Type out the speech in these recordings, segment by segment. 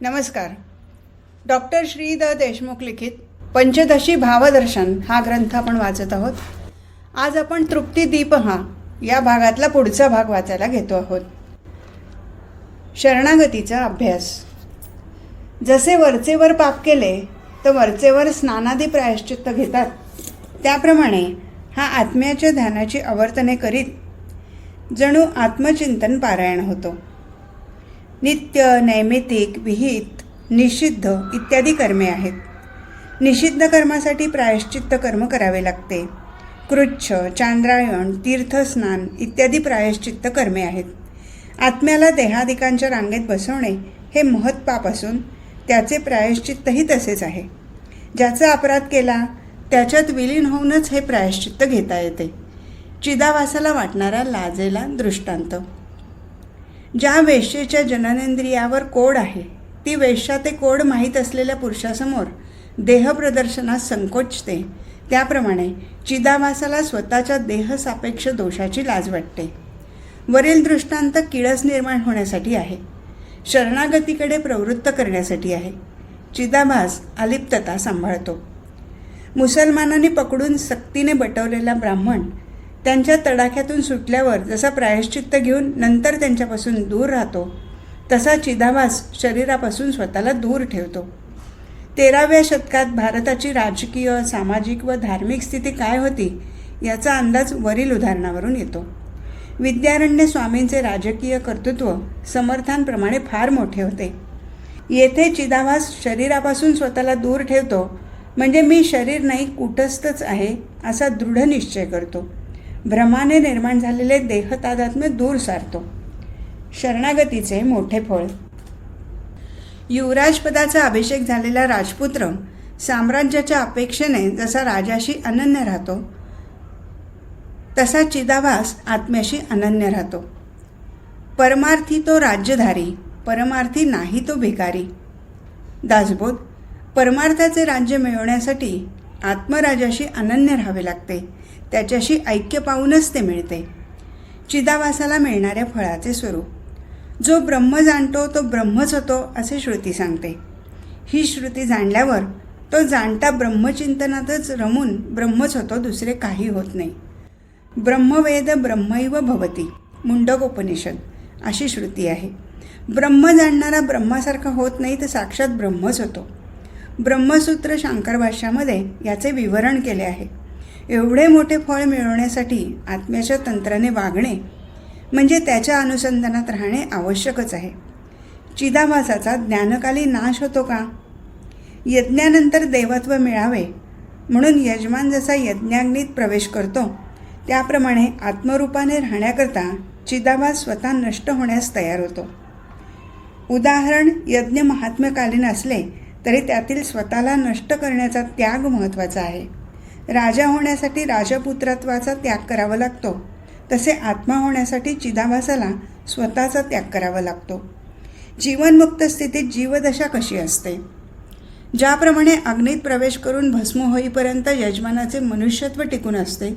नमस्कार. Doctor Shri the Deshmukh लिखित पंचदशी भावदर्शन हा ग्रंथ आपण वाचत आहोत. आज आपण तृप्ती दीप या भागातला पुढचा भाग वाचायला घेतो आहोत. शरणागतीचा अभ्यास. जसे वरचेवर पाप केले तर वरचेवर स्नानादी प्रायश्चित्त घेतात, त्याप्रमाणे हा आत्म्याच्या ध्यानाची आवर्तने करीत जणू आत्मचिंतन पारायण होतो. नित्य, नैमित्तिक, विहित, निषिद्ध इत्यादी कर्मे आहेत. निषिद्ध कर्मासाठी प्रायश्चित्त कर्म करावे लागते. कृच्छ, चांद्रायण, तीर्थस्नान इत्यादी प्रायश्चित्त कर्मे आहेत. आत्म्याला देहादिकांच्या रांगेत बसवणे हे महत्पाप असून त्याचे प्रायश्चित्तही तसेच आहे. ज्याचा अपराध केला त्याच्यात विलीन होऊनच हे प्रायश्चित्त घेता येते. चिदावासाला वाटणारा लाजेला दृष्टांत. ज्या वेश्येच्या जननेंद्रियावर कोड आहे, ती वेश्या ते कोड माहीत असलेल्या पुरुषासमोर देहप्रदर्शनास संकोचते, त्याप्रमाणे चिदाभासाला स्वतःच्या देहसापेक्ष दोषाची लाज वाटते. वरील दृष्टांत किळस निर्माण होण्यासाठी आहे, शरणागतीकडे प्रवृत्त करण्यासाठी आहे. चिदाभास अलिप्तता सांभाळतो. मुसलमानांनी पकडून सक्तीने बटवलेला ब्राह्मण त्यांच्या तडाख्यातून सुटल्यावर जसा प्रायश्चित्त घेऊन नंतर त्यांच्यापासून दूर राहतो, तसा चिदाभास शरीरापासून स्वतःला दूर ठेवतो. 13व्या शतकात भारताची राजकीय, सामाजिक व धार्मिक स्थिती काय होती याचा अंदाज वरील उदाहरणावरून येतो. विद्यारण्य स्वामींचे राजकीय कर्तृत्व समर्थांप्रमाणे फार मोठे होते. येथे चिदाभास शरीरापासून स्वतःला दूर ठेवतो, म्हणजे मी शरीर नाही कूटस्थच आहे असा दृढ निश्चय करतो. भ्रमाने निर्माण झालेले देहतादात्म्य दूर सारतो. शरणागतीचे मोठे फळ. युवराजपदाचा अभिषेक झालेला राजपुत्र साम्राज्याच्या अपेक्षेने जसा राजाशी अनन्य राहतो, तसा चिदाभास आत्म्याशी अनन्य राहतो. परमार्थी तो राज्यधारी, परमार्थी नाही तो भिकारी. दासबोध. परमार्थाचे राज्य मिळवण्यासाठी आत्मराजाशी अनन्य राहावे लागते. त्याच्याशी ऐक्य पाहूनच ते मिळते. चिदाभासाला मिळणाऱ्या फळाचे स्वरूप. जो ब्रह्म जाणतो तो ब्रह्मच होतो असे श्रुती सांगते. ही श्रुती जाणल्यावर तो जाणता ब्रह्मचिंतनातच रमून ब्रह्मच होतो, दुसरे काही होत नाही. ब्रह्मवेद ब्रह्मैव भवती, मुंडकोपनिषद अशी श्रुती आहे. ब्रह्म जाणणारा ब्रह्मासारखा होत नाही, तर साक्षात ब्रह्मच होतो. ब्रह्मसूत्र शांकर भाष्यामध्ये याचे विवरण केले आहे. एवढे मोठे फळ मिळवण्यासाठी आत्म्याच्या तंत्राने वागणे म्हणजे त्याच्या अनुसंधानात राहणे आवश्यकच आहे. चिदाभासाचा ज्ञानकाली नाश होतो का? यज्ञानंतर देवत्व मिळावे म्हणून यजमान जसा यज्ञाग्नीत प्रवेश करतो, त्याप्रमाणे आत्मरूपाने राहण्याकरता चिदाभास स्वतः नष्ट होण्यास तयार होतो. उदाहरण यज्ञ महात्म्यकालीन असले तरी त्यातील स्वतःला नष्ट करण्याचा त्याग महत्त्वाचा आहे. राजा होण्यासाठी राजपुत्रत्वाचा त्याग करावा लागतो, तसे आत्मा होण्यासाठी चिदाभासाला स्वतःचा त्याग करावा लागतो. जीवनमुक्त स्थितीत जीवदशा कशी असते? ज्याप्रमाणे अग्नीत प्रवेश करून भस्म होईपर्यंत यजमानाचे मनुष्यत्व टिकून असते,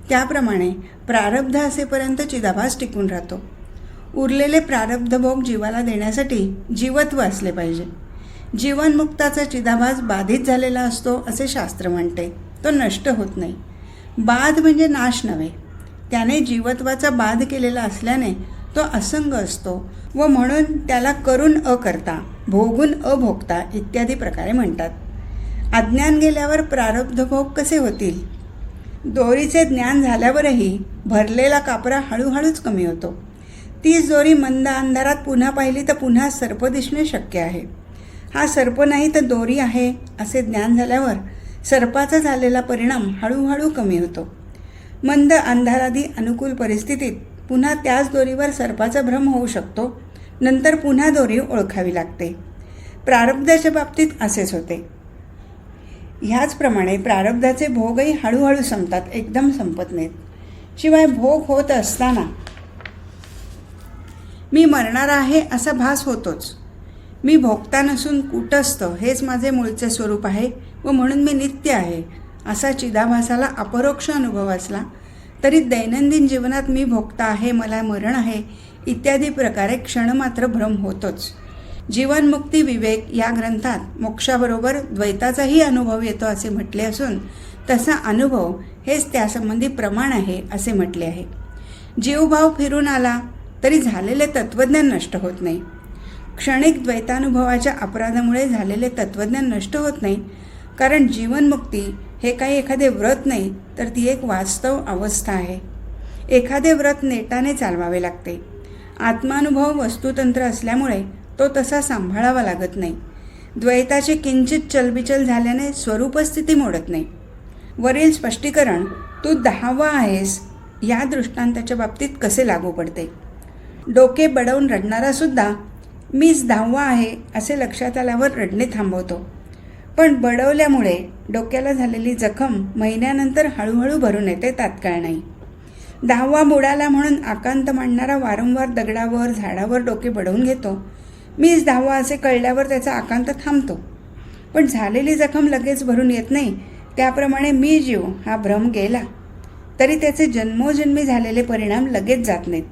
त्याप्रमाणे प्रारब्ध असेपर्यंत चिदाभास टिकून राहतो. उरलेले प्रारब्ध भोग जीवाला देण्यासाठी जीवत्व असले पाहिजे. जीवनमुक्ताचा चिदाभास बाधित झालेला असतो असे शास्त्र म्हणते. तो नष्ट होत नाही. बाध म्हणजे नाश नव्हे. त्याने जीवत्वाचा बाध केलेला असल्याने तो असंग असतो व म्हणून त्याला करून अकर्ता, भोगून अभोगता इत्यादी प्रकारे म्हणतात. अज्ञान गेल्यावर प्रारब्ध भोग कसे होतील? दोरीचे ज्ञान झाल्यावरही भरलेला कापरा हळूहळूच कमी होतो. तीच दोरी मंद अंधारात पुन्हा पाहिली तर पुन्हा सर्प दिसणे शक्य आहे. हा सर्प नाही तर दोरी आहे असे ज्ञान झाल्यावर सर्पाचा झालेला परिणाम हळूहळू कमी होतो. मंद अंधारादी अनुकूल परिस्थितीत पुन्हा त्याच दोरीवर सर्पाचा भ्रम होऊ शकतो. नंतर पुन्हा दोरी ओळखावी लागते. प्रारब्धाच्या बाबतीत असेच होते. ह्याचप्रमाणे प्रारब्धाचे भोगही हळूहळू संपतात, एकदम संपत नाहीत. शिवाय भोग होत असताना मी मरणार आहे असा भास होतोच. मी भोगता नसून कूटस्थ हेच माझे मूळचे स्वरूप आहे व म्हणून मी नित्य आहे असा चिदाभासाला अपरोक्ष अनुभव असला तरी दैनंदिन जीवनात मी भोगता आहे, मला मरण आहे इत्यादी प्रकारे क्षणमात्र भ्रम होतोच. जीवनमुक्ती विवेक या ग्रंथात मोक्षाबरोबर द्वैताचाही अनुभव येतो असे म्हटले असून तसा अनुभव हेच त्यासंबंधी प्रमाण आहे असे म्हटले आहे. जीवभाव फिरून आला तरी झालेले तत्त्वज्ञान नष्ट होत नाही. क्षणिक द्वैतानुभवाच्या अपराधामुळे झालेले तत्त्वज्ञान नष्ट होत नाही, कारण जीवनमुक्ती हे काही एखादे व्रत नाही, तर ती एक वास्तव अवस्था आहे. एखादे व्रत नेटाने चालवावे लागते. आत्मानुभव वस्तुतंत्र असल्यामुळे तो तसा सांभाळावा लागत नाही. द्वैताचे किंचित चलबिचल झाल्याने स्वरूपस्थिती मोडत नाही. वरील स्पष्टीकरण तू 10वा आहेस या दृष्टांताच्या बाबतीत कसे लागू पडते. डोके बडवून रडणारासुद्धा मीच 10वा आहे असे लक्षात आल्यावर रडणे थांबवतो, पण बडवल्यामुळे डोक्याला झालेली जखम महिन्यानंतर हळूहळू भरून येते, तात्काळ नाही. 10वा बुडाला म्हणून आकांत मांडणारा वारंवार दगडावर झाडावर डोके बडवून घेतो. मीच 10वा असे कळल्यावर त्याचा आकांत थांबतो, पण झालेली जखम लगेच भरून येत नाही. त्याप्रमाणे मी जीव हा भ्रम गेला तरी त्याचे जन्मोजन्मी झालेले परिणाम लगेच जात नाहीत.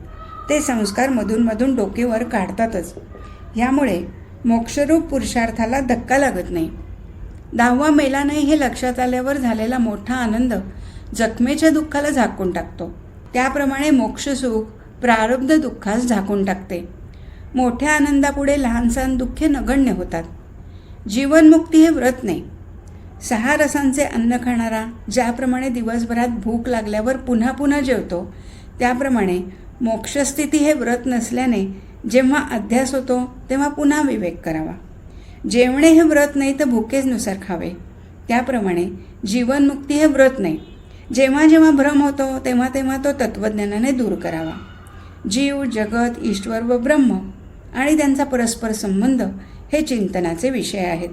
ते संस्कार मधून डोकेवर काढतातच. यामुळे मोक्षरूप पुरुषार्थाला धक्का लागत नाही. 10वा मेला नाही हे लक्षात आल्यावर झालेला मोठा आनंद जखमेच्या दुःखाला झाकून टाकतो. त्याप्रमाणे मोक्षसुख प्रारब्ध दुःखास झाकून टाकते. मोठ्या आनंदापुढे लहानसहान दुःखे नगण्य होतात. जीवनमुक्ती हे व्रत नाही. 6 रसांचे अन्न खाणारा ज्याप्रमाणे दिवसभरात भूक लागल्यावर पुन्हा पुन्हा जेवतो, त्याप्रमाणे मोक्षस्थिती हे व्रत नसल्याने जेव्हा अध्यास होतो तेव्हा पुन्हा विवेक करावा. जेवणे हे व्रत नाही तर भुकेनुसार खावे. त्याप्रमाणे जीवनमुक्ती हे व्रत नाही. जेव्हा जेव्हा भ्रम होतो तेव्हा तो तत्त्वज्ञानाने दूर करावा. जीव, जगत, ईश्वर व ब्रह्म आणि त्यांचा परस्पर संबंध हे चिंतनाचे विषय आहेत.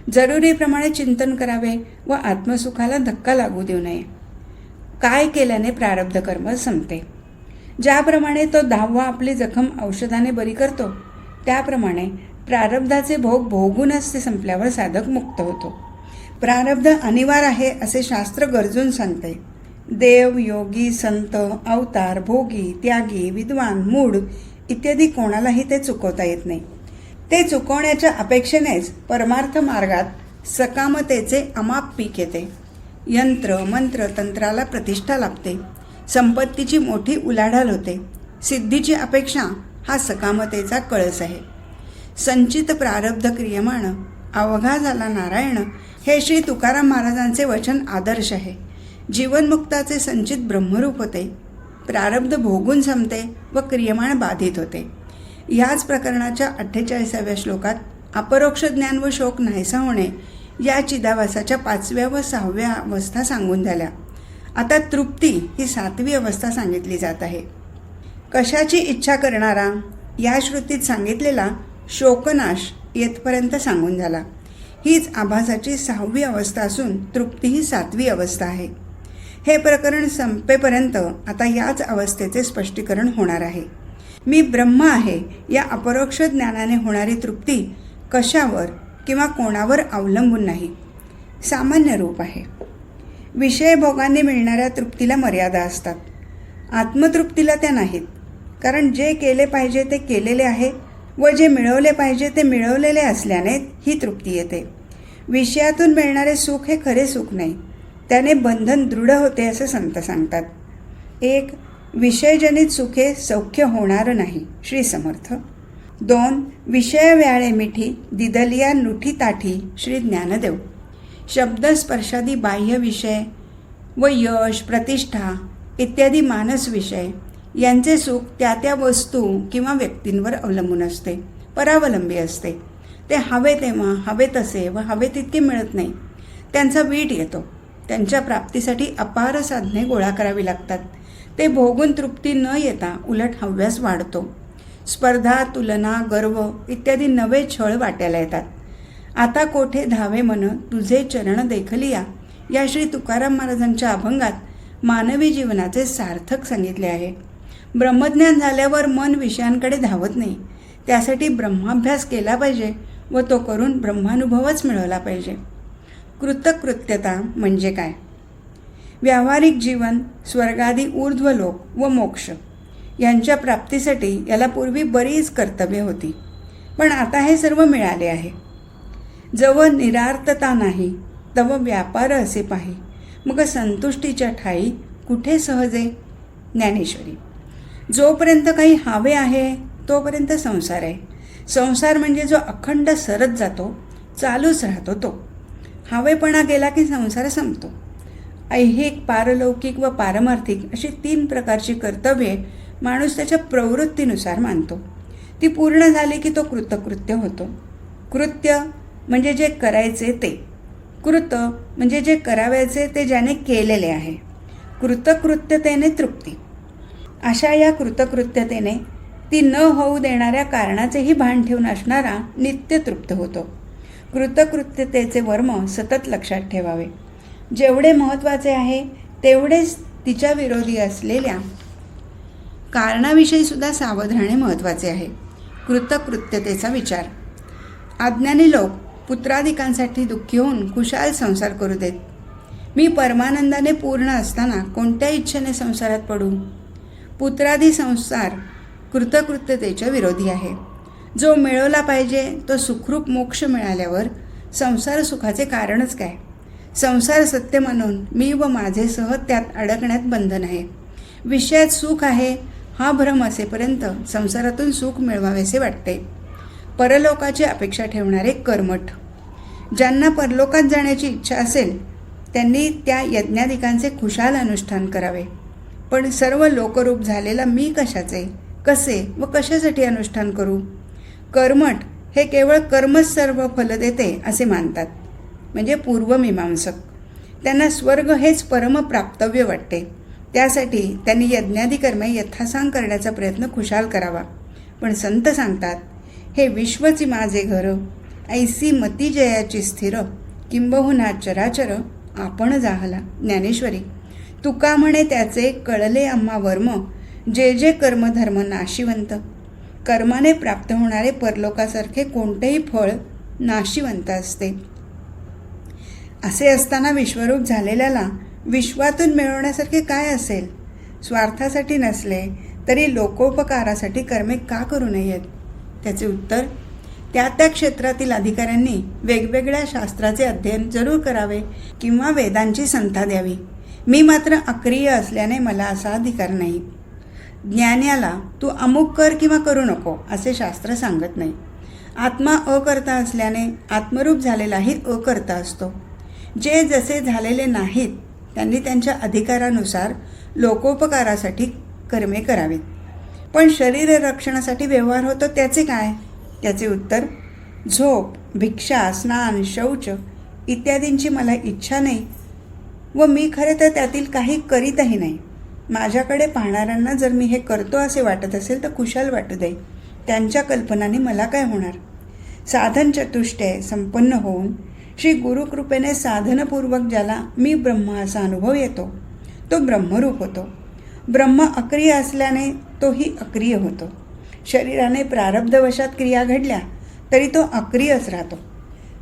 जरुरीप्रमाणे चिंतन करावे व आत्मसुखाला धक्का लागू देऊ नये. काय केल्याने प्रारब्ध कर्म संपते. ज्याप्रमाणे तो 10वा आपली जखम औषधाने बरी करतो, त्याप्रमाणे प्रारब्धाचे भोग भोगूनच ते संपल्यावर साधक मुक्त होतो. प्रारब्ध अनिवार्य आहे असे शास्त्र गरजून सांगते. देव, योगी, संत, अवतार, भोगी, त्यागी, विद्वान, मूढ इत्यादी कोणालाही ते चुकवता येत नाही. ते चुकवण्याच्या अपेक्षेनेच परमार्थ मार्गात सकामतेचे अमाप पीक येते. यंत्र, मंत्र, तंत्राला प्रतिष्ठा लाभते. संपत्तीची मोठी उलाढाल होते. सिद्धीची अपेक्षा हा सकामतेचा कळस आहे. संचित प्रारब्ध क्रियमाण अवघा झाला नारायण हे श्री तुकाराम महाराजांचे वचन आदर्श आहे. जीवनमुक्ताचे संचित ब्रह्मरूप होते. प्रारब्ध भोगून संपते व क्रियमाण बाधित होते. याच प्रकरणाच्या 48व्या श्लोकात अपरोक्ष ज्ञान व शोक नाहीसा होणे या चिदावासाच्या 5व्या व 6व्या अवस्था सांगून झाल्या. आता तृप्ती ही 7वी अवस्था सांगितली जात आहे. कशाची इच्छा करणारा या श्रुतीत सांगितलेला शोकनाश येथपर्यंत सांगून झाला. हीच आभासाची 6वी अवस्था असून तृप्ती ही 7वी अवस्था आहे. हे प्रकरण संपेपर्यंत आता याच अवस्थेचे स्पष्टीकरण होणार आहे. मी ब्रह्म आहे या अपरोक्ष ज्ञानाने होणारी तृप्ती कशावर किंवा कोणावर अवलंबून नाही, सामान्य रूप आहे. विषय भोगांनी मिळणाऱ्या तृप्तीला मर्यादा असतात. आत्मतृप्तीला त्या नाहीत, कारण जे केले पाहिजे ते केलेले आहे व जे मिळवले पाहिजे ते मिळवलेले असल्याने ही तृप्ती येते. विषयातून मिळणारे सुख हे खरे सुख नाही, त्याने बंधन दृढ होते असे संत सांगतात. 1. विषयजनित सुखे सौख्य होणार नाही, श्री समर्थ. 2. विषय व्याळे मिठी दिदलिया नुठी ताठी, श्री ज्ञानदेव. शब्दस्पर्शादी बाह्य विषय व यश, प्रतिष्ठा इत्यादी मानस विषय यांचे सुख त्या त्या वस्तू किंवा व्यक्तींवर अवलंबून असते, परावलंबी असते. ते हवे तेव्हा, हवे तसे व हवे तितके मिळत नाही. त्यांचा वीट येतो. त्यांच्या प्राप्तीसाठी अपार साधने गोळा करावी लागतात. ते भोगून तृप्ती न येता उलट हव्यास वाढतो. स्पर्धा, तुलना, गर्व इत्यादी नवे छळ वाट्याला येतात. आता कोठे धावे मन तुझे चरण देखलिया या श्री तुकाराम महाराजांच्या अभंगात मानवी जीवनाचे सार्थक सांगितले आहे. ब्रह्मज्ञान झाल्यावर मन विषयांकडे धावत नाही. त्यासाठी ब्रह्माभ्यास केला पाहिजे व तो करून ब्रह्मानुभवच मिळवला पाहिजे. कृतकृत्यता म्हणजे काय? व्यावहारिक जीवन, स्वर्गादी ऊर्ध्वलोक व मोक्ष यांच्या प्राप्तीसाठी याला पूर्वी बरीच कर्तव्ये होती. पण आता हे सर्व मिळाले आहे. जव निरार्थता नाही तव व्यापार असे पाही, मग संतुष्टीच्या ठाई कुठे सहजे. ज्ञानेश्वरी. जोपर्यंत काही हवे आहे तोपर्यंत संसार आहे. संसार म्हणजे जो अखंड सरत जातो, चालूच राहतो तो. हवेपणा गेला की संसार संपतो. ऐहिक, पारलौकिक व पारमार्थिक अशी 3 प्रकारची कर्तव्ये माणूस त्याच्या प्रवृत्तीनुसार मानतो. ती पूर्ण झाली की तो कृतकृत्य होतो. कृत्य म्हणजे जे करायचे ते. कृत म्हणजे जे करावयाचे ते ज्याने केलेले आहे. कृतकृत्यतेने तृप्ती. अशा या कृतकृत्यतेने ती न होऊ देणाऱ्या कारणाचेही भान ठेवून असणारा नित्य तृप्त होतो. कृतकृत्यतेचे वर्म सतत लक्षात ठेवावे. जेवढे महत्त्वाचे आहे तेवढेच तिच्या विरोधी असलेल्या कारणाविषयी सुद्धा सावध राहणे महत्त्वाचे आहे. कृतकृत्यतेचा विचार. अज्ञानी लोक पुत्राधिकांसाठी दुःखी होऊन खुशाल संसार करू देत. मी परमानंदाने पूर्ण असताना कोणत्या इच्छेने संसारात पडू. पुत्रादी संसार कृतकृत्यतेच्या विरोधी आहे. जो मिळवला पाहिजे तो सुखरूप मोक्ष मिळाल्यावर संसार सुखाचे कारणच काय. संसार सत्य म्हणून मी व माझेसह त्यात अडकण्यात बंधन आहे. विषयात सुख आहे हा भ्रम असेपर्यंत संसारातून सुख मिळवावेसे वाटते. परलोकाची अपेक्षा ठेवणारे कर्मठ. ज्यांना परलोकात जाण्याची इच्छा असेल त्यांनी त्या यज्ञाधिकांचे खुशाल अनुष्ठान करावे. पण सर्व लोकरूप झालेला मी कशाचे, कसे व कशासाठी अनुष्ठान करू. कर्मठ हे केवळ कर्मच सर्व फल देते असे मानतात, म्हणजे पूर्वमीमांसक. त्यांना स्वर्ग हेच परम प्राप्तव्य वाटते. त्यासाठी त्यांनी यज्ञादी कर्मे यथासांग करण्याचा प्रयत्न खुशाल करावा. पण संत सांगतात, हे विश्वची माझे घर, ऐसी मती जयाची स्थिर, किंबहुना चराचर आपण जाहला. ज्ञानेश्वरी. तुका म्हणे त्याचे कळले आम्हा वर्म, जे जे कर्मधर्म नाशिवंत. कर्माने प्राप्त होणारे परलोकासारखे कोणतेही फळ नाशिवंत असते. असे असताना विश्वरूप झालेल्याला विश्वातून मिळवण्यासारखे काय असेल. स्वार्थासाठी नसले तरी लोकोपकारासाठी कर्मे का करू नयेत. त्याचे उत्तर, त्या त्या क्षेत्रातील अधिकाऱ्यांनी वेगवेगळ्या शास्त्राचे अध्ययन जरूर करावे किंवा वेदांची संथा द्यावी. मी मात्र अक्रिय असल्याने मला असा अधिकार नाही. ज्ञान्याला तू अमुक कर किंवा करू नको असे शास्त्र सांगत नाही. आत्मा अकर्ता असल्याने आत्मरूप झालेलाही अकर्ता असतो. जे जसे झालेले नाहीत त्यांनी त्यांच्या अधिकारानुसार लोकोपकारासाठी कर्मे करावीत. पण शरीर रक्षणासाठी व्यवहार होतो त्याचे काय. त्याचे उत्तर, झोप, भिक्षा, स्नान, शौच इत्यादींची मला इच्छा नाही व मी खरे तर त्यातील काही करीतही नाही. माझ्याकडे पाहणाऱ्यांना जर मी हे करतो असे वाटत असेल तर कुशाल वाटू दे. त्यांच्या कल्पनांनी मला काय होणार. साधन चतुष्टय संपन्न होऊन श्री गुरुकृपेने साधनपूर्वक ज्याला मी ब्रह्म असा अनुभव येतो तो ब्रह्मरूप होतो. ब्रह्म अक्रिय असल्याने तोही अक्रिय होतो. शरीराने प्रारब्धवशात क्रिया घडल्या तरी तो अक्रियच राहतो.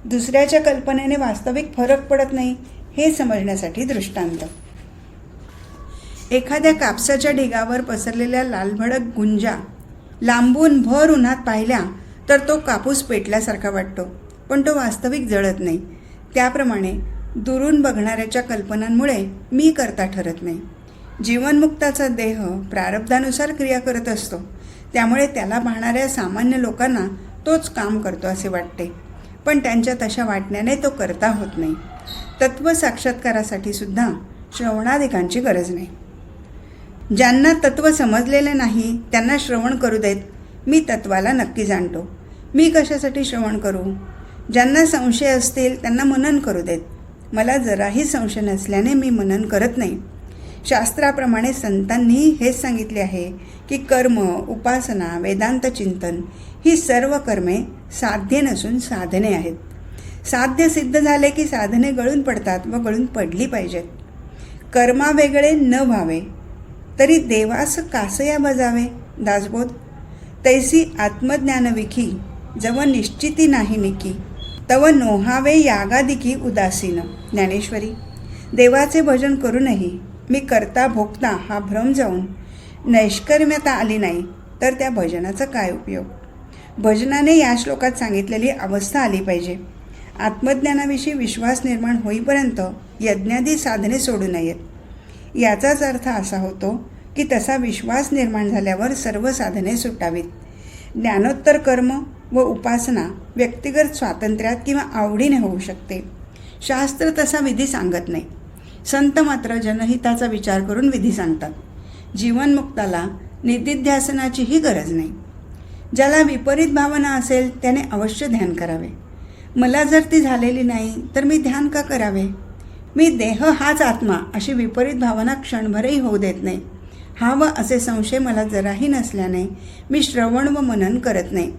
दुसऱ्याच्या कल्पनेने वास्तविक फरक पडत नाही हे समजण्यासाठी दृष्टांत. एखाद्या कापसाच्या ढिगावर पसरलेल्या लालभडक गुंजा लांबून भर उन्हात पाहिल्या तर तो कापूस पेटल्यासारखा वाटतो, पण तो वास्तविक जळत नाही. त्याप्रमाणे दुरून बघणाऱ्याच्या कल्पनांमुळे मी करता ठरत नाही. जीवनमुक्ताचा देह प्रारब्धानुसार क्रिया करत असतो, त्यामुळे त्याला पाहणाऱ्या सामान्य लोकांना तोच काम करतो असे वाटते, पण त्यांच्या तशा वाटण्याने तो करता होत नाही. तत्व साक्षात्कारासाठी सुद्धा श्रवणाधिकांची गरज नाही. ज्यांना तत्व समजलेले नाही त्यांना श्रवण करू देत. मी तत्वाला नक्की जाणतो, मी कशासाठी श्रवण करू. ज्यांना संशय असतील त्यांना मनन करू देत. मला जराही संशय नसल्याने मी मनन करत नाही. शास्त्राप्रमाणे संतांनीही हेच सांगितले आहे की कर्म, उपासना, वेदांत चिंतन ही सर्व कर्मे साध्य नसून साधने आहेत. साध्य सिद्ध झाले की साधने गळून पडतात व गळून पडली पाहिजेत. कर्मा वेगळे न व्हावे तरी देवास कासया बजावे. दासबोध. तैसी आत्मज्ञानविखी जव निश्चिती नाही निकी, तव नोहावे यागादिकी उदासीन. ज्ञानेश्वरी. देवाचे भजन करूनही मी करता भोगता हा भ्रम जाऊन नैष्कर्म्यता आली नाही तर त्या भजनाचा काय उपयोग. भजनाने या श्लोकात सांगितलेली अवस्था आली पाहिजे. आत्मज्ञानाविषयी विश्वास निर्माण होईपर्यंत यज्ञादी साधने सोडू नयेत. याचाच अर्थ असा होतो की तसा विश्वास निर्माण झाल्यावर सर्व साधने सुटावीत. ज्ञानोत्तर कर्म व उपासना व्यक्तिगत स्वातंत्र्यात किंवा आवडीने होऊ शकते. शास्त्र तसा विधी सांगत नाही. संत मात्र जनहिताचा विचार करून विधी सांगतात. जीवनमुक्ताला निधिध्यासनाचीही गरज नाही. ज्याला विपरीत भावना असेल त्याने अवश्य ध्यान करावे. मला जर ती झालेली नाही तर मी ध्यान का करावे? मी देह हाच आत्मा अशी विपरीत भावना क्षणभरही होऊ देत नाही. हा व असे संशय मला जराही नसल्याने मी श्रवण व मनन करत नाही.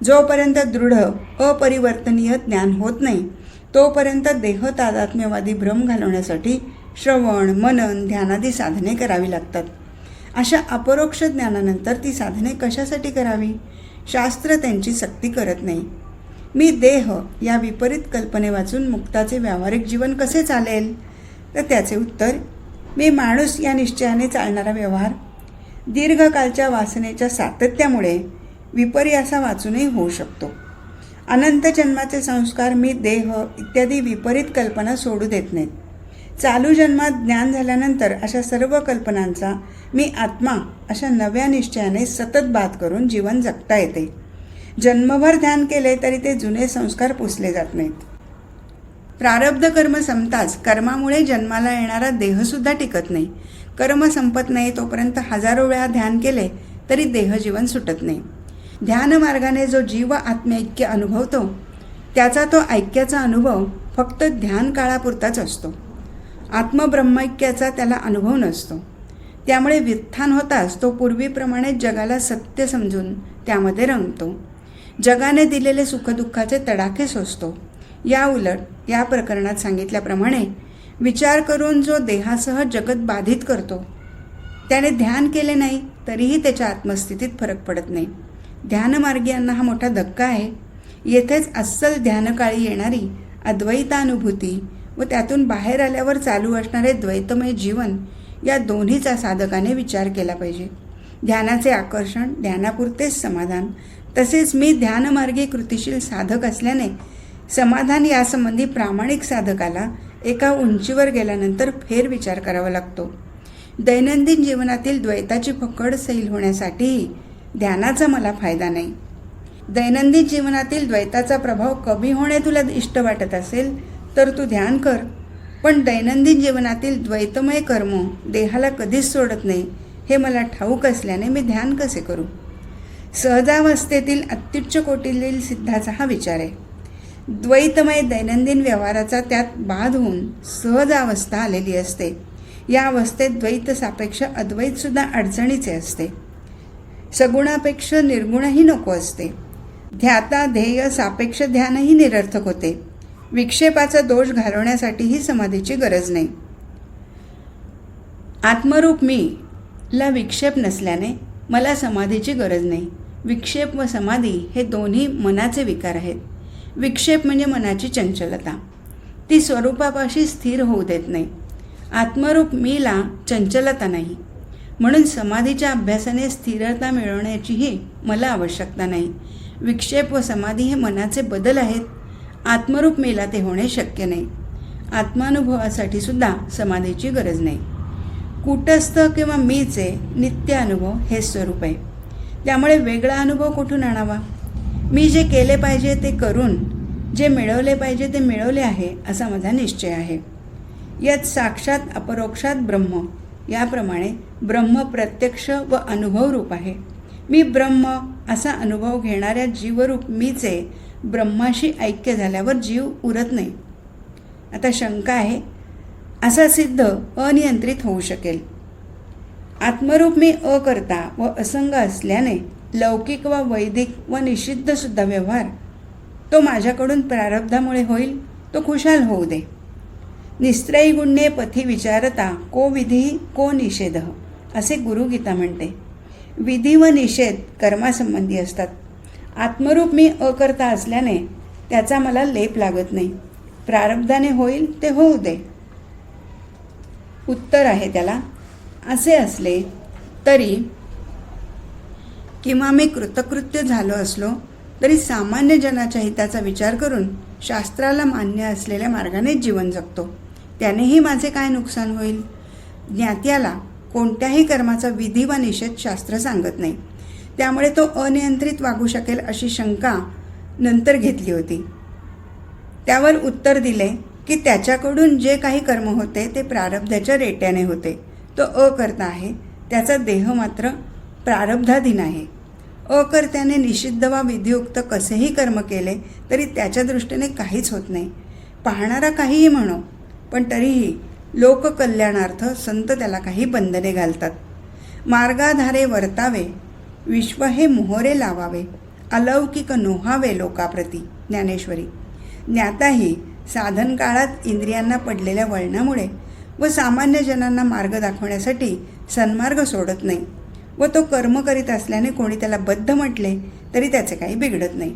जोपर्यंत दृढ अपरिवर्तनीय ज्ञान होत नाही तोपर्यंत देह तादात्म्यवादी भ्रम घालवण्यासाठी श्रवण मनन ध्यानादी साधने करावी लागतात. अशा अपरोक्ष ज्ञानानंतर ती साधने कशासाठी करावी? शास्त्र त्यांची सक्ती करत नाही. मी देह या विपरीत कल्पने वाचून मुक्ताचे व्यावहारिक जीवन कसे चालेल? तर त्याचे उत्तर, मी माणूस या निश्चयाने चालणारा व्यवहार दीर्घकालच्या वासनेच्या सातत्यामुळे विपर्यासा वाचूनही होऊ शकतो. अनंत जन्माचे संस्कार मी देह इत्यादी विपरीत कल्पना सोडू देत नाहीत. चालू जन्मात ज्ञान झाल्यानंतर अशा सर्व कल्पनांचा मी आत्मा अशा नव्या निश्चयाने सतत बाद करून जीवन जगता येते. जन्मभर ध्यान केले तरी ते जुने संस्कार पुसले जात नाहीत. प्रारब्ध कर्म संपताच कर्मामुळे जन्माला येणारा देहसुद्धा टिकत नाही. कर्म संपत नाही तोपर्यंत हजारो वेळा ध्यान केले तरी देहजीवन सुटत नाही. ध्यान मार्गाने जो जीव आत्मैक्य अनुभवतो त्याचा तो ऐक्याचा अनुभव फक्त ध्यान काळापुरताच असतो. आत्मब्रह्मैक्याचा त्याला अनुभव नसतो. त्यामुळे व्युत्थान होताच तो पूर्वीप्रमाणे जगाला सत्य समजून त्यामध्ये रंगतो. जगाने दिलेले सुखदुःखाचे तडाखे सोसतो. या उलट या प्रकरणात सांगितल्याप्रमाणे विचार करून जो देहासह जगत बाधित करतो त्याने ध्यान केले नाही तरीही त्याच्या आत्मस्थितीत फरक पडत नाही. ध्यानमार्गीयांना हा मोठा धक्का आहे. येथेच अस्सल ध्यानकाळी येणारी अद्वैतानुभूती व त्यातून बाहेर आल्यावर चालू असणारे द्वैतमय जीवन या दोन्हीचा साधकाने विचार केला पाहिजे. ध्यानाचे आकर्षण, ध्यानापुरतेच समाधान, तसेच मी ध्यानमार्गी कृतिशील साधक असल्याने समाधान यासंबंधी प्रामाणिक साधकाला एका उंचीवर गेल्यानंतर फेर विचार करावा लागतो. दैनंदिन जीवनातील द्वैताची पकड सैल होण्यासाठीही ध्यानाचा मला फायदा नाही. दैनंदिन जीवनातील द्वैताचा प्रभाव कमी होणे तुला इष्ट वाटत असेल तर तू ध्यान कर, पण दैनंदिन जीवनातील द्वैतमय कर्म देहाला कधीच सोडत नाही हे मला ठाऊक असल्याने मी ध्यान कसे करू? सहजावस्थेतील अत्युच्च कोटीतील सिद्धाचा हा विचार आहे. द्वैतमय दैनंदिन व्यवहाराचा त्यात बाध होऊन सहज अवस्था आलेली असते. या अवस्थेत द्वैत सापेक्ष अद्वैतसुद्धा अडचणीचे असते. सगुणापेक्षा निर्गुणही नको असते. ध्याता ध्येय सापेक्ष ध्यानही निरर्थक होते. विक्षेपाचा दोष घालवण्यासाठीही समाधीची गरज नाही. आत्मरूप मी ला विक्षेप नसल्याने मला समाधीची गरज नाही. विक्षेप व समाधी हे दोन्ही मनाचे विकार आहेत. विक्षेप म्हणजे मनाची चंचलता, ती स्वरूपापाशी स्थिर होऊ देत नाही. आत्मरूप मीला चंचलता नाही, म्हणून समाधीच्या अभ्यासाने स्थिरता मिळवण्याचीही मला आवश्यकता नाही. विक्षेप व समाधी हे मनाचे बदल आहेत. आत्मरूप मीला ते होणे शक्य नाही. आत्मानुभवासाठी सुद्धा समाधीची गरज नाही. कूटस्थ किंवा मीचे नित्य अनुभव हे स्वरूप आहे. त्यामुळे वेगळा अनुभव कुठून आणावा? मी जे केले पाहिजे ते करून जे मिळवले पाहिजे ते मिळवले आहे असा माझा निश्चय आहे. यात साक्षात अपरोक्षात ब्रह्म, याप्रमाणे ब्रह्म प्रत्यक्ष व अनुभव रूप आहे. मी ब्रह्म असा अनुभव घेणाऱ्या जीवरूप मीचे ब्रह्माशी ऐक्य झाल्यावर जीव उरत नाही. आता शंका आहे, असा सिद्ध अनियंत्रित होऊ शकेल. आत्मरूप मी अकर्ता व असंग असल्याने लौकिक व वैदिक व निषिद्धसुद्धा व्यवहार तो माझ्याकडून प्रारब्धामुळे होईल, तो खुशाल होऊ दे. निस्त्रयी गुण्ये पथी विचारता को विधी को निषेध असे गुरुगीता म्हणते. विधी व निषेध कर्मासंबंधी असतात. आत्मरूप मी अकर्ता असल्याने त्याचा मला लेप लागत नाही. प्रारब्धाने होईल ते होऊ दे. उत्तर आहे त्याला, असे असले तरी किंवा मी कृतकृत्य झालो असलो तरी सामान्य जनाच्या हिताचा विचार करून शास्त्राला मान्य असलेल्या मार्गानेच जीवन जगतो, त्यानेही माझे काय नुकसान होईल? ज्ञात्याला कोणत्याही कर्माचा विधी वा निषेध शास्त्र सांगत नाही, त्यामुळे तो अनियंत्रित वागू शकेल अशी शंका नंतर घेतली होती. त्यावर उत्तर दिले की त्याच्याकडून जे काही कर्म होते ते प्रारब्धाच्या रेट्याने होते. तो अकर्ता आहे, त्याचा देह मात्र प्रारब्धाधीन आहे. अकर्त्याने निषिद्ध वा विधियुक्त कसेही कर्म केले तरी त्याच्या दृष्टीने काहीच होत नाही. पाहणारा काहीही म्हणो, पण तरीही लोककल्याणार्थ संत त्याला काही बंधने घालतात. मार्गाधारे वर्तावे, विश्व हे मोहरे लावावे, अलौकिक नोहावे लोकाप्रती. ज्ञानेश्वरी. ज्ञाताही साधन काळात इंद्रियांना पडलेल्या वळणामुळे व सामान्य जनांना मार्ग दाखवण्यासाठी सन्मार्ग सोडत नाही, व तो कर्म करीत असल्याने कोणी त्याला बद्ध म्हटले तरी त्याचे काही बिघडत नाही.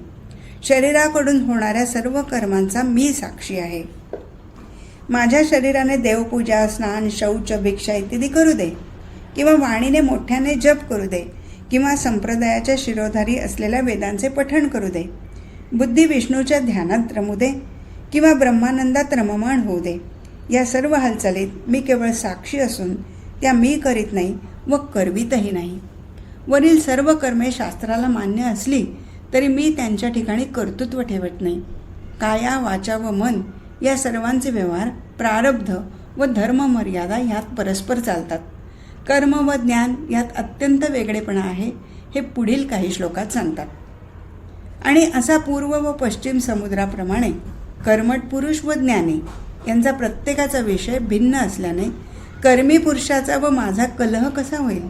शरीराकडून होणाऱ्या सर्व कर्मांचा मी साक्षी आहे. माझ्या शरीराने देवपूजा, स्नान, शौच, भिक्षा इत्यादी करू दे, किंवा वाणीने मोठ्याने जप करू दे, किंवा संप्रदायाच्या शिरोधारी असलेल्या वेदांचे पठण करू दे, बुद्धी विष्णूच्या ध्यानात रमू दे, किंवा ब्रह्मानंदात रममाण होऊ दे. या सर्व हालचालीत मी केवळ साक्षी असून त्या मी करीत नाही व करवीतही नाही. वरील सर्व कर्मे शास्त्राला मान्य असली तरी मी त्यांच्या ठिकाणी कर्तृत्व ठेवत नाही. काया, वाचा व मन या सर्वांचे व्यवहार प्रारब्ध व धर्म मर्यादा ह्यात परस्पर चालतात. कर्म व ज्ञान यात अत्यंत वेगळेपणा आहे, हे पुढील काही श्लोकात सांगतात. आणि असा पूर्व व पश्चिम समुद्राप्रमाणे कर्मठ पुरुष व ज्ञानी यांचा प्रत्येकाचा विषय भिन्न असल्याने कर्मी पुरुषाचा व माझा कलह कसा होईल?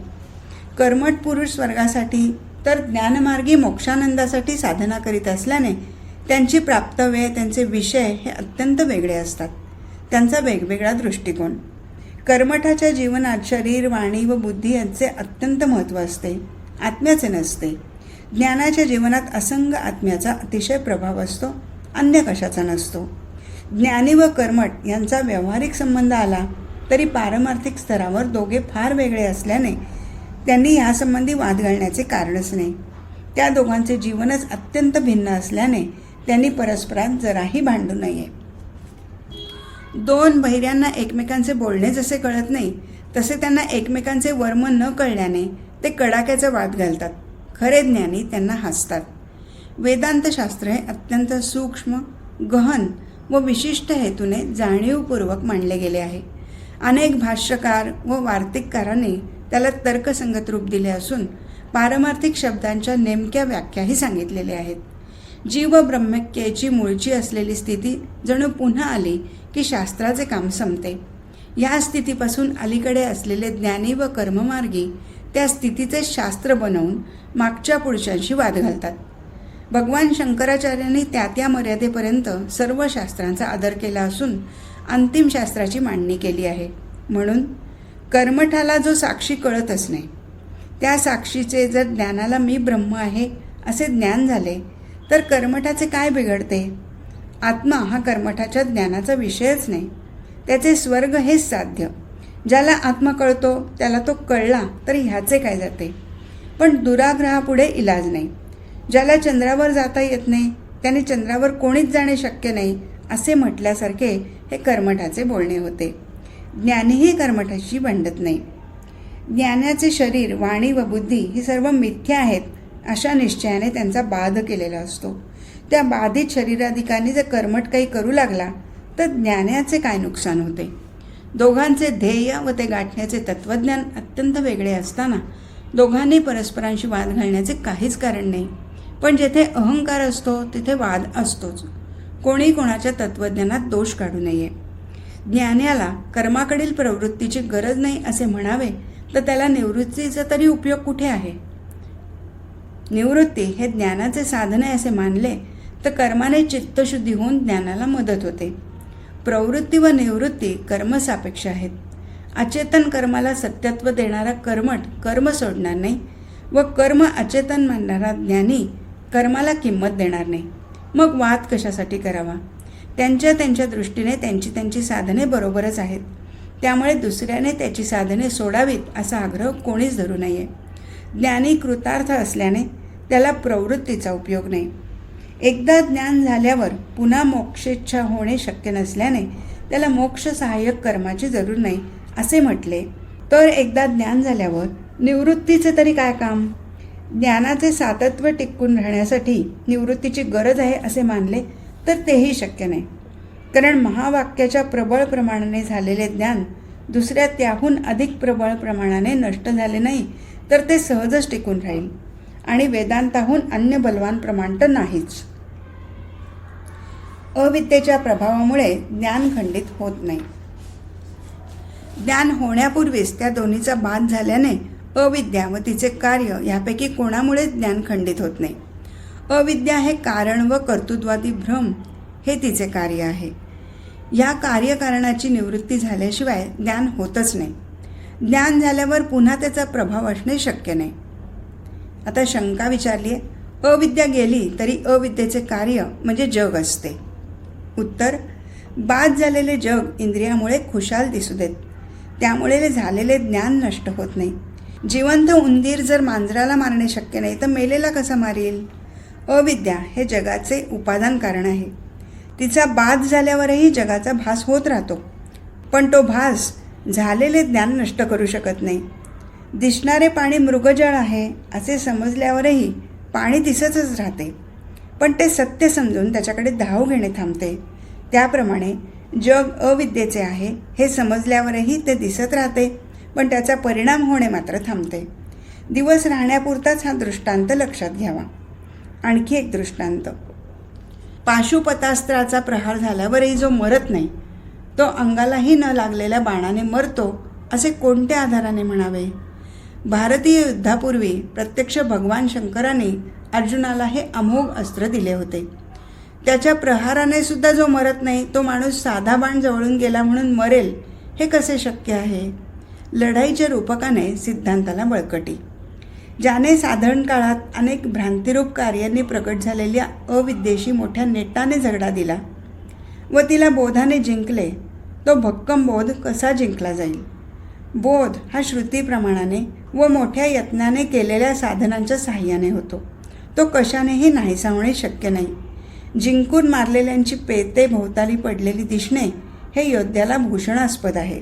कर्मठ पुरुष स्वर्गासाठी तर ज्ञानमार्गी मोक्षानंदासाठी साधना करीत असल्याने त्यांची प्राप्तव्ये, त्यांचे विषय हे अत्यंत वेगळे असतात. त्यांचा वेगवेगळा दृष्टिकोन. कर्मठाच्या जीवनात शरीर, वाणी व बुद्धी यांचे अत्यंत महत्त्व असते, आत्म्याचे नसते. ज्ञानाच्या जीवनात असंग आत्म्याचा अतिशय प्रभाव असतो, अन्य कशाचा नसतो. ज्ञानी व कर्मठ यांचा व्यावहारिक संबंध आला तरी पारमार्थिक स्तरावर दोघे फार वेगळे असल्याने त्यांनी यासंबंधी वाद घालण्याचे कारणच नाही. त्या दोघांचे जीवनच अत्यंत भिन्न असल्याने त्यांनी परस्परात जराही भांडू नये. दोन बहिऱ्यांना एकमेकांचे बोलणे जसे कळत नाही तसे त्यांना एकमेकांचे वर्म न कळल्याने ते कडाक्याचा वाद घालतात. खरे ज्ञानी त्यांना हसतात. वेदांतशास्त्र हे अत्यंत सूक्ष्म, गहन व विशिष्ट हेतूने जाणीवपूर्वक मांडले गेले आहे. अनेक भाष्यकार व वार्तिककारांनी त्याला तर्कसंगत रूप दिले असून पारमार्थिक शब्दांच्या नेमक्या व्याख्याही सांगितलेल्या आहेत. जीव ब्रह्मैक्याची मूळची असलेली स्थिती जणू पुन्हा आली की शास्त्राचे काम संपते. या स्थितीपासून अलीकडे असलेले ज्ञानी व कर्ममार्गी त्या स्थितीचे शास्त्र बनवून मागच्या पुढच्यांशी वाद घालतात. भगवान शंकराचार्यांनी त्या मर्यादेपर्यंत सर्व शास्त्रांचा आदर केला असून अंतिम शास्त्राची मांडणी केली आहे. म्हणून कर्मठाला जो साक्षी कळतच नाही, त्या साक्षीचे जर ज्ञानाला मी ब्रह्म आहे असे ज्ञान झाले तर कर्मठाचे काय बिघडते? आत्मा हा कर्मठाच्या ज्ञानाचा विषयच नाही. त्याचे स्वर्ग हेच साध्य. ज्याला आत्मा कळतो त्याला तो कळला तर ह्याचे काय जाते? पण दुराग्रहापुढे इलाज नाही. ज्याला चंद्रावर जाता येत नाही त्याने चंद्रावर कोणीच जाणे शक्य नाही असे म्हटल्यासारखे हे कर्मठाचे बोलणे होते. ज्ञानीही कर्मठाशी भांडत नाही. ज्ञानाचे शरीर, वाणी व बुद्धी ही सर्व मिथ्या आहेत अशा निश्चयाने त्यांचा बाध केलेला असतो. त्या बाधित शरीराधिकांनी जर कर्मठ काही करू लागला तर ज्ञानाचे काय नुकसान होते? दोघांचे ध्येय व ते गाठण्याचे तत्त्वज्ञान अत्यंत वेगळे असताना दोघांनी परस्परांशी वाद घालण्याचे काहीच कारण नाही. पण जेथे अहंकार असतो तिथे वाद असतोच. कोणी कोणाच्या तत्त्वज्ञानात दोष काढू नये. ज्ञानाला कर्माकडील प्रवृत्तीची गरज नाही असे म्हणावे तर त्याला निवृत्तीचा तरी उपयोग कुठे आहे? निवृत्ती हे ज्ञानाचे साधन आहे असे मानले तर कर्माने चित्तशुद्धी होऊन ज्ञानाला मदत होते. प्रवृत्ती व निवृत्ती कर्मसापेक्ष आहेत. अचेतन कर्माला सत्यत्व देणारा कर्मठ कर्म सोडणार नाही व कर्म अचेतन मानणारा ज्ञानी कर्माला किंमत देणार नाही. मग वाद कशासाठी करावा? त्यांच्या दृष्टीने त्यांची साधने बरोबरच आहेत. त्यामुळे दुसऱ्याने त्याची साधने सोडावीत असा आग्रह कोणीच धरू नये. ज्ञानी कृतार्थ असल्याने त्याला प्रवृत्तीचा उपयोग नाही. एकदा ज्ञान झाल्यावर पुन्हा मोक्षेच्छा होणे शक्य नसल्याने त्याला मोक्ष सहाय्यक कर्माची जरूर नाही असे म्हटले. तर एकदा ज्ञान झाल्यावर निवृत्तीचे तरी काय काम? ज्ञानाचे सातत्व टिकून राहण्यासाठी निवृत्तीची गरज आहे असे मानले तर तेही शक्य नाही. कारण महावाक्याच्या प्रबळ प्रमाणाने झालेले ज्ञान दुसऱ्या त्याहून अधिक प्रबळ प्रमाणाने नष्ट झाले नाही तर ते सहजच टिकून राहील आणि वेदांताहून अन्य बलवान प्रमाण तर नाहीच. अविद्येच्या प्रभावामुळे ज्ञान खंडित होत नाही. ज्ञान होण्यापूर्वीच त्या दोन्हीचा बाध झाल्याने अविद्या व तिचे कार्य यापैकी कोणामुळेच ज्ञान खंडित होत नाही. अविद्या हे कारण व कर्तृत्वादी भ्रम हे तिचे कार्य आहे. या कार्यकारणाची निवृत्ती झाल्याशिवाय ज्ञान होतच नाही. ज्ञान झाल्यावर पुन्हा त्याचा प्रभाव असणे शक्य नाही. आता शंका विचारली आहे, अविद्या गेली तरी अविद्येचे कार्य म्हणजे जग असते. उत्तर, बाद झालेले जग इंद्रियामुळे खुशाल दिसू देत, त्यामुळे झालेले ज्ञान नष्ट होत नाही. जिवंत उंदीर जर मांजराला मारणे शक्य नाही तर मेलेला कसा मारील? अविद्या हे जगाचे उपादान कारण आहे. तिचा बाध झाल्यावरही जगाचा भास होत राहतो, पण तो भास झालेले ज्ञान नष्ट करू शकत नाही. दिसणारे पाणी मृगजळ आहे असे समजल्यावरही पाणी दिसतच राहते, पण ते सत्य समजून त्याच्याकडे धाव घेणे थांबते. त्याप्रमाणे जग अविद्येचे आहे हे समजल्यावरही ते दिसत राहते, पण त्याचा परिणाम होणे मात्र थांबते. दिवस राहण्यापुरताच हा दृष्टांत लक्षात घ्यावा. आणखी एक दृष्टांत. पाशुपतास्त्राचा प्रहार झाल्यावरही जो मरत नाही तो अंगालाही न लागलेल्या बाणाने मरतो असे कोणत्या आधाराने म्हणावे? भारतीय युद्धापूर्वी प्रत्यक्ष भगवान शंकरांनी अर्जुनाला हे अमोघ अस्त्र दिले होते. त्याच्या प्रहाराने सुद्धा जो मरत नाही तो माणूस साधा बाण जवळून गेला म्हणून मरेल हे कसे शक्य आहे? लढाईच्या रूपकाने सिद्धांताला बळकटी. ज्याने साधारण काळात अनेक भ्रांतिरूप कार्यांनी प्रकट झालेल्या अविद्येशी मोठ्या नेटाने झगडा दिला व तिला बोधाने जिंकले, तो भक्कम बोध कसा जिंकला जाईल? बोध हा श्रुतीप्रमाणाने व मोठ्या यत्नाने केलेल्या साधनांच्या साह्याने होतो. तो कशानेही नाहीसा होणे शक्य नाही. जिंकून मारलेल्यांची पेते भोवताली पडलेली दिसणे हे योद्ध्याला भूषणास्पद आहे.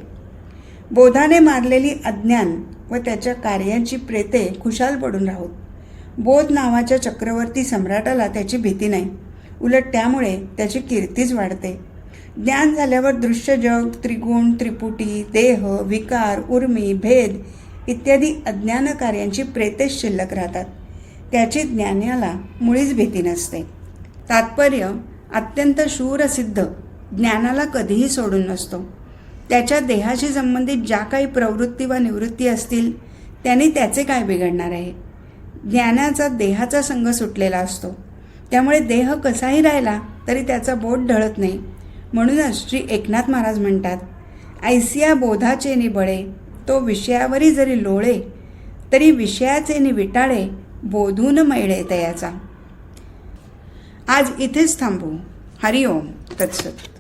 बोधाने मारलेली अज्ञान व त्याच्या कार्यांची प्रेते खुशाल पडून राहोत. बोध नावाच्या चक्रवर्ती सम्राटाला त्याची भीती नाही, उलट त्यामुळे त्याची कीर्तीच वाढते. ज्ञान झाल्यावर दृश्य जग, त्रिगुण, त्रिपुटी, देह, विकार, उर्मी, भेद इत्यादी अज्ञान कार्यांची प्रेतेच शिल्लक राहतात. त्याची ज्ञानाला मुळीच भीती नसते. तात्पर्य, अत्यंत शूरसिद्ध ज्ञानाला कधीही सोडून नसतो. त्याच्या देहाशी संबंधित ज्या काही प्रवृत्ती व निवृत्ती असतील त्यांनी त्याचे काय बिघडणार आहे? ज्ञानाचा देहाचा संग सुटलेला असतो, त्यामुळे देह कसाही राहिला तरी त्याचा बोध ढळत नाही. म्हणूनच श्री एकनाथ महाराज म्हणतात, ऐसिया बोधाचे निबळे, तो विषयावरी जरी लोळे तरी विषयाचे निविटाळे, बोधून मैळे तयाचा. आज इथेच थांबू. हरिओम तत्सत.